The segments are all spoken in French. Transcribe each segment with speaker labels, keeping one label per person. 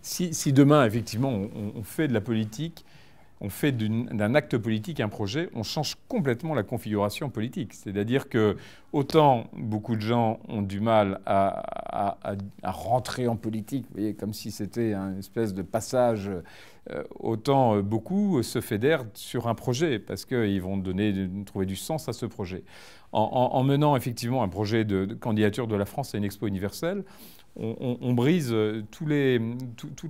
Speaker 1: Si demain, effectivement, on fait de la politique, on fait d'un acte politique un projet, on change complètement la configuration politique. C'est-à-dire que autant beaucoup de gens ont du mal à rentrer en politique, vous voyez, comme si c'était une espèce de passage, autant beaucoup se fédèrent sur un projet parce qu'ils vont trouver du sens à ce projet. En menant effectivement un projet de candidature de la France à une expo universelle, on brise toutes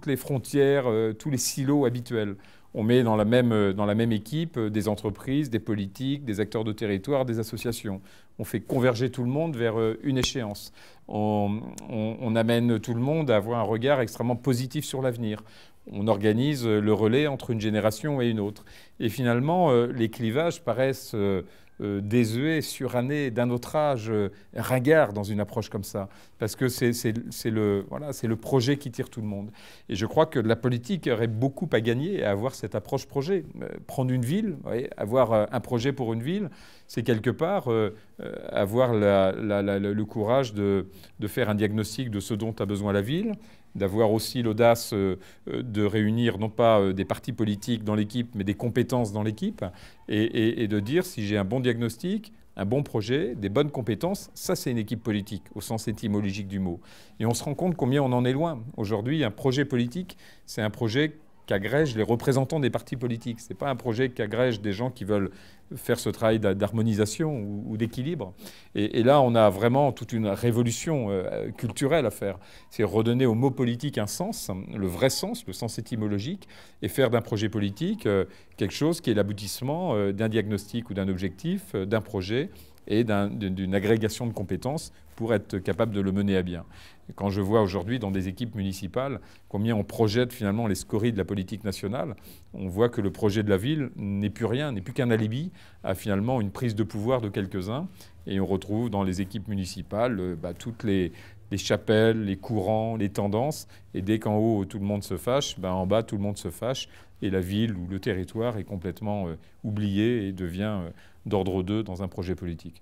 Speaker 1: les frontières, tous les silos habituels. On met dans la même équipe des entreprises, des politiques, des acteurs de territoire, des associations. On fait converger tout le monde vers une échéance. On amène tout le monde à avoir un regard extrêmement positif sur l'avenir. On organise le relais entre une génération et une autre. Et finalement, les clivages paraissent désuets, surannés, d'un autre âge, ringards dans une approche comme ça. Parce que c'est le projet qui tire tout le monde. Et je crois que la politique aurait beaucoup à gagner à avoir cette approche projet. Prendre une ville, vous voyez, avoir un projet pour une ville, c'est quelque part avoir le courage de faire un diagnostic de ce dont a besoin la ville, d'avoir aussi l'audace de réunir non pas des partis politiques dans l'équipe, mais des compétences dans l'équipe, et de dire si j'ai un bon diagnostic, un bon projet, des bonnes compétences, ça c'est une équipe politique, au sens étymologique du mot. Et on se rend compte combien on en est loin. Aujourd'hui, un projet politique, c'est un projet qu'agrègent les représentants des partis politiques. Ce n'est pas un projet qu'agrègent des gens qui veulent faire ce travail d'harmonisation ou d'équilibre. Et là, on a vraiment toute une révolution culturelle à faire. C'est redonner au mot politique un sens, le vrai sens, le sens étymologique, et faire d'un projet politique quelque chose qui est l'aboutissement d'un diagnostic ou d'un objectif, d'un projet et d'une agrégation de compétences pour être capable de le mener à bien. Et quand je vois aujourd'hui dans des équipes municipales combien on projette finalement les scories de la politique nationale, on voit que le projet de la ville n'est plus rien, n'est plus qu'un alibi à finalement une prise de pouvoir de quelques-uns. Et on retrouve dans les équipes municipales toutes les chapelles, les courants, les tendances. Et dès qu'en haut, tout le monde se fâche, en bas, tout le monde se fâche. Et la ville ou le territoire est complètement oublié et devient d'ordre 2 dans un projet politique.